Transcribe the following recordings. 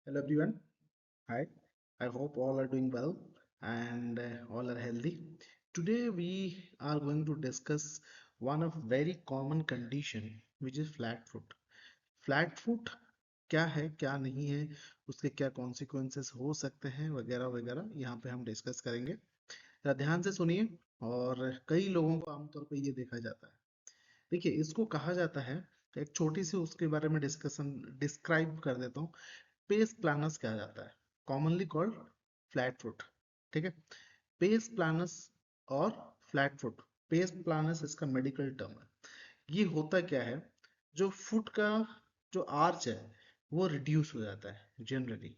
Hello everyone. Hi. I hope all are doing well and all are healthy. Today we are going to discuss one of very common condition which is flat foot. Flat foot क्या है क्या नहीं है, उसके क्या consequences हो सकते हैं वगैरह वगैरह यहाँ पे हम डिस्कस करेंगे। जरा ध्यान से सुनिए। और कई लोगों को आमतौर पे ये देखा जाता है। देखिए इसको कहा जाता है, एक छोटी सी उसके बारे में डिस्कशन डिस्क्राइब कर देता हूँ। पेस प्लानस कहा जाता है, कॉमनली कॉल्ड फ्लैट फुट। ठीक है। पेस प्लानस और फ्लैट फुट, पेस प्लानस इसका मेडिकल टर्म है। ये होता क्या है, जो फुट का जो आर्च है वो रिड्यूस हो जाता है जनरली।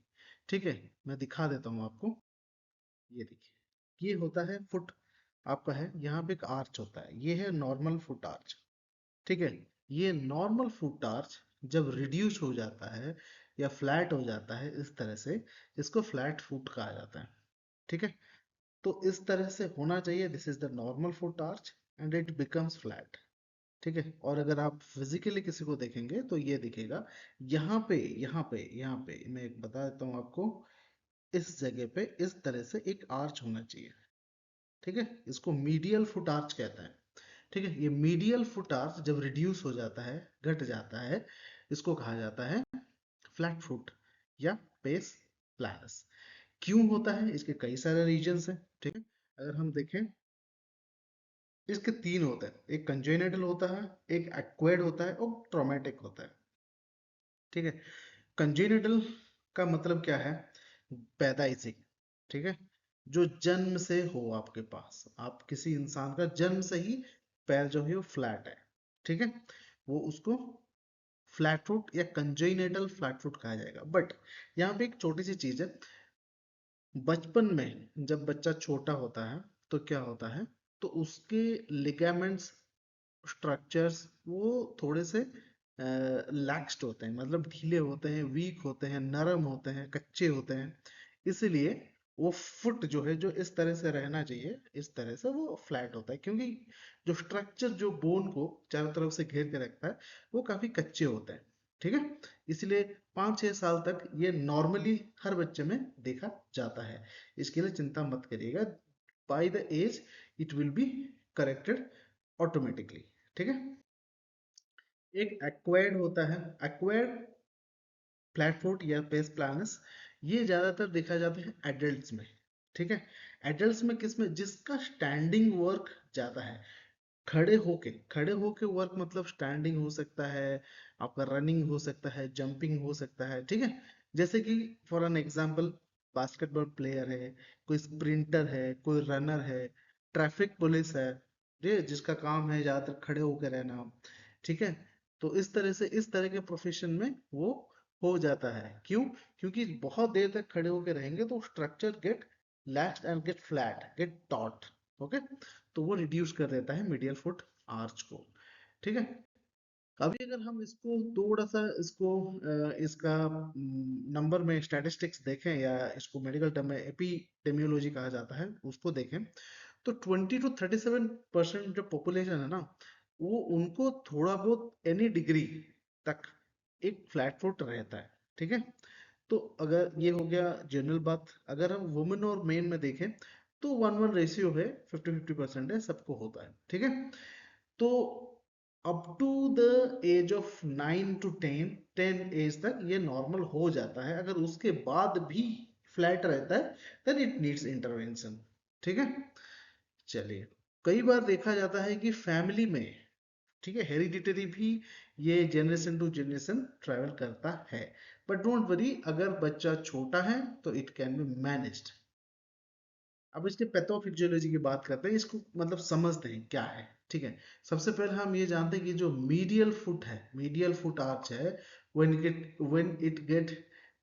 ठीक है, मैं दिखा देता हूँ आपको। ये देखिए, ये होता है फुट आपका है, यहाँ पे एक आर्च होता है, ये है नॉर्मल फुट आर्च। ठीक है। ये नॉर्मल फुट आर्च जब रिड्यूस हो जाता है या फ्लैट हो जाता है इस तरह से, इसको फ्लैट फुट कहा जाता है। ठीक है। तो इस तरह से होना चाहिए, this is the normal foot arch and it becomes flat. ठीक है। और अगर आप फिजिकली किसी को देखेंगे तो ये दिखेगा, यहाँ पे मैं एक बता देता हूँ आपको। इस जगह पे इस तरह से एक आर्च होना चाहिए। ठीक है। इसको मीडियल फुट आर्च कहते हैं। ठीक है। ये मीडियल फुट आर्च जब रिड्यूस हो जाता है, घट जाता है, इसको कहा जाता है फ्लैट फुट या पेस प्लानस। क्यों होता है, इसके कई सारे रीजंस हैं। ठीक है। अगर हम देखें, इसके तीन होते हैं, एक कंजेनिटल होता है, एक एक्वायर्ड होता है और ट्रॉमेटिक होता है। ठीक है। कंजेनिटल का मतलब क्या है, पैदाइशी। ठीक है। जो जन्म से हो आपके पास, आप किसी इंसान का जन्म से ही पैर जो है वो फ्लैट है। ठीक है। वो उसको फ्लैट फुट या कंजेनिटल फ्लैट फुट कहा जाएगा। बट यहाँ पे एक छोटी सी चीज है, बचपन में जब बच्चा छोटा होता है तो क्या होता है, तो उसके लिगामेंट्स स्ट्रक्चर्स वो थोड़े से लैक्स्ड होते हैं, मतलब ढीले होते हैं, वीक होते हैं, नरम होते हैं, कच्चे होते हैं। इसलिए वो फुट जो है, जो इस तरह से रहना चाहिए, इस तरह से वो फ्लैट होता है, क्योंकि जो स्ट्रक्चर जो बोन को चारों तरफ से घेर के रखता है वो काफी कच्चे होते हैं। ठीक है। इसलिए 5-6 साल तक ये नॉर्मली हर बच्चे में देखा जाता है। इसके लिए चिंता मत करिएगा, by the age it will be corrected automatically. ठीक है। एक एक्वायर्ड होता है, एक्वायर्ड फ्लैट फुट या पेस प्लानस। ये ज्यादातर देखा जाता है एडल्ट्स में। ठीक है। एडल्ट्स में किसमें, जिसका स्टैंडिंग वर्क ज्यादा है, खड़े होके वर्क, मतलब स्टैंडिंग हो सकता है, आपका रनिंग हो सकता है, जंपिंग हो सकता है। ठीक है। जैसे कि for an example, basketball player है, कोई स्प्रिंटर है, कोई रनर है, ट्रैफिक पुलिस है, ये जिसका काम है ज्यादातर खड़े होकर रहना। ठीक है। तो इस तरह से, इस तरह के प्रोफेशन में वो हो जाता है। क्यों? क्योंकि बहुत देर तक खड़े होकर रहेंगे तो structure get laxed and get flat, get taut. Okay. तो वो रिड्यूस कर देता है मीडियल फुट आर्च को। ठीक है। अभी अगर हम इसको थोड़ा सा इसको इसका नंबर में स्टैटिस्टिक्स देखें, या इसको मेडिकल टर्म में एपिडेमियोलॉजी कहा जाता है, उसको देखें, तो 20 to 37% जो पॉपुलेशन है ना, वो उनको थोड़ा बहुत एनी डिग्री तक एक फ्लैट फुट रहता है। ठीक है। तो अगर ये हो गया जनरल बात, अगर हम वुमेन और मेन में देखें तो 1:1 रेशियो है, 50-50% है, सबको होता है। ठीक है। तो up to the age of 9 to 10, 10 age तक ये नॉर्मल हो जाता है। अगर उसके बाद भी फ्लैट रहता है देन इट नीड्स इंटरवेंशन। ठीक है। चलिए, कई बार देखा जाता है कि फैमिली में, ठीक है, हेरिडिटरी भी ये जनरेशन टू जनरेशन ट्रैवल करता है। बट डोंट वरी, अगर बच्चा छोटा है तो इट कैन बी मैनेज्ड। अब इसके पैथोफिजियोलॉजी की बात करते हैं, इसको मतलब समझते हैं क्या है। ठीक है। सबसे पहले हम ये जानते हैं कि जो मीडियल फुट है, मीडियल फुट आर्च है, when it get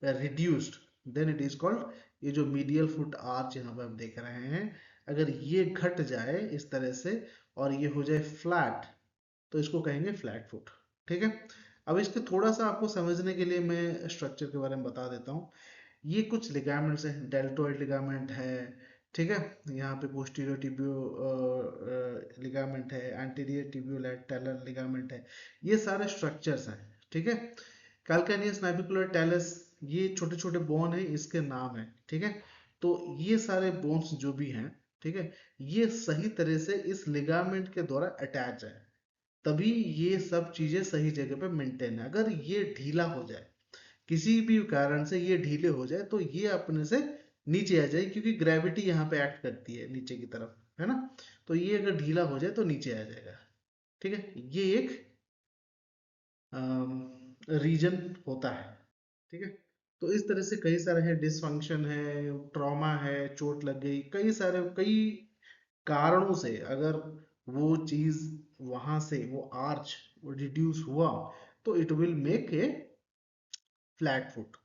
reduced then it is called, ये जो मीडियल फुट आर्च यहाँ पे हम देख रहे हैं, अगर ये घट जाए इस तरह से और ये हो जाए फ्लैट, तो इसको कहेंगे फ्लैट फुट। ठीक है। अब इसके थोड़ा सा आपको समझने के लिए मैं स्ट्रक्चर के बारे में बता देता हूँ। ये कुछ लिगामेंट्स हैं, डेल्टोइड लिगामेंट है। ठीक है। यहाँ पे पोस्टीरियर टिबियो लिगामेंट है, एंटीरियर टिबियोलैटरल लिगामेंट है। ये सारे स्ट्रक्चर्स हैं। ठीक है। कैल्कानियस नाइबिकुलर टेलस ये छोटे छोटे बोन है, इसके नाम है, ठीक है। तो ये सारे बोन्स जो भी हैं, ठीक है, ये सही तरह से इस लिगामेंट के द्वारा अटैच है, तभी ये सब चीजें सही जगह पे मेंटेन है। अगर ये ढीला हो जाए, किसी भी कारण से ये ढीले हो जाए, तो ये अपने से नीचे आ जाए, क्योंकि ग्रेविटी यहाँ पे एक्ट करती है नीचे की तरफ, है ना। तो ये अगर ढीला हो जाए तो नीचे आ जाएगा, ठीक है। ये एक रीजन होता है, ठीक है। तो इस तरह से कई सारे हैं, डिसफंक्शन है, ट्रॉमा है, चोट लग गई, कई सारे कई कारणों से अगर वो चीज वहां से वो आर्च रिड्यूस हुआ, तो it will make a flat foot.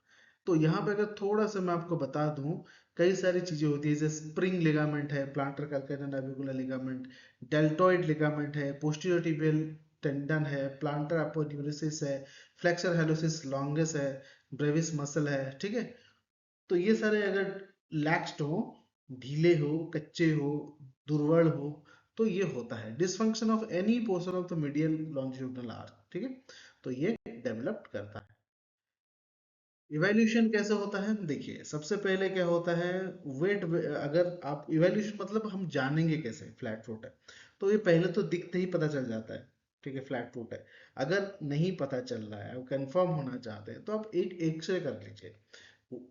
तो यहाँ पे अगर थोड़ा सा मैं आपको बता दूं, कई सारी चीजें होती है, जैसे स्प्रिंग लिगामेंट है, प्लांटर कैल्काइनर नाविकुलर लिगामेंट, डेल्टॉइड लिगामेंट है, पोस्टीरियर टिबियल टेंडन है, प्लांटर अपोड्यूरेसिस है, फ्लेक्सर हेलोसिस लॉन्गस है, ब्रेविस मसल है, ठीक है। तो ये सारे अगर लैक्स्ड हो, ढीले हो, कच्चे हो, दुर्बल हो, तो ये होता है dysfunction of any portion of the medial longitudinal arc, ठीक है। तो ये डेवलप करता है। इवैल्यूएशन कैसे होता है, देखिए सबसे पहले क्या होता है, वेट, अगर आप इवैल्यूएशन मतलब हम जानेंगे कैसे फ्लैट फुट है, तो ये पहले तो दिखते ही पता चल जाता है, ठीक है, फ्लैट फुट है। अगर नहीं पता चल रहा है, कंफर्म होना चाहते हैं, तो आप एक एक्सरे कर लीजिए,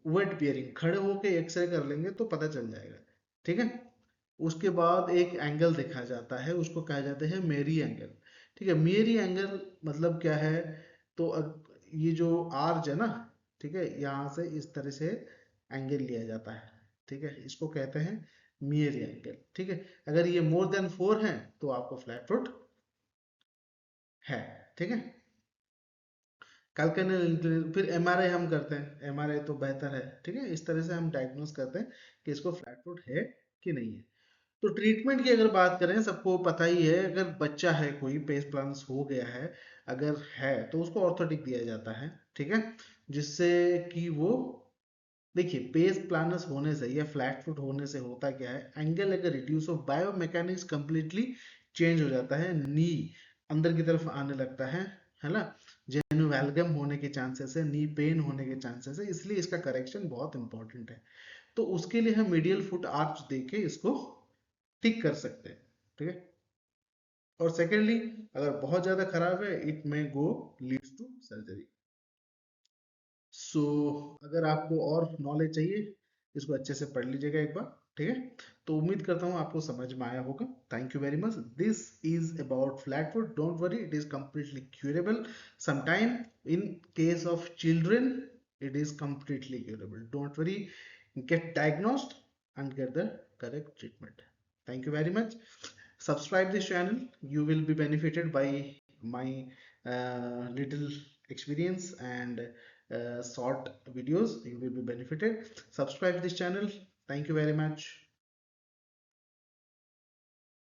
वेट बियरिंग खड़े होके एक्सरे कर लेंगे तो पता चल जाएगा, ठीक है। उसके बाद एक एंगल देखा जाता है, उसको कहा जाता है मेरी एंगल, ठीक है। मेरी एंगल मतलब क्या है, तो ये जो आर्ज है ना, ठीक है, यहाँ से इस तरह से एंगल लिया जाता है, ठीक है, इसको कहते हैं मेरी एंगल, ठीक है। अगर ये मोर देन 4 है तो आपको फ्लैट फुट है, ठीक है। कैल्कुलेटर इंक्लूड, फिर एमआरआई हम करते हैं, एमआरआई तो बेहतर है, ठीक है। इस तरह से हम डायग्नोस करते हैं कि इसको फ्लैट फुट है कि नहीं है। तो ट्रीटमेंट की अगर बात करें, सबको पता ही है, अगर बच्चा है कोई पेस प्लानस हो गया है, अगर है तो उसको ऑर्थोटिक दिया जाता है, ठीक है, जिससे कि वो, देखिए पेस प्लानस होने से या फ्लैट फुट होने से होता क्या है, एंगल अगर रिड्यूस हो, बायोमैकेनिक्स कंप्लीटली चेंज हो जाता है, नी अंदर की तरफ आने लगता है ना, जेनुवैल्गम होने के चांसेस है, नी पेन होने के चांसेस है, इसलिए इसका करेक्शन बहुत इंपॉर्टेंट है। तो उसके लिए हम मीडियल फुट आर्च देके इसको ठीक कर सकते हैं, ठीक है। और सेकेंडली, अगर बहुत ज्यादा खराब है, it may go leads to surgery. So अगर आपको और नॉलेज चाहिए, इसको अच्छे से पढ़ लीजिएगा एक बार, ठीक है। तो उम्मीद करता हूँ आपको समझ में आया होगा। Thank you very much. This is about flat foot, don't worry, it is completely curable sometime, in case of children it is completely curable, don't worry, get diagnosed and get the correct treatment. Thank you very much. Subscribe this channel, you will be benefited by my little experience and short videos, you will be benefited. Subscribe this channel. Thank you very much.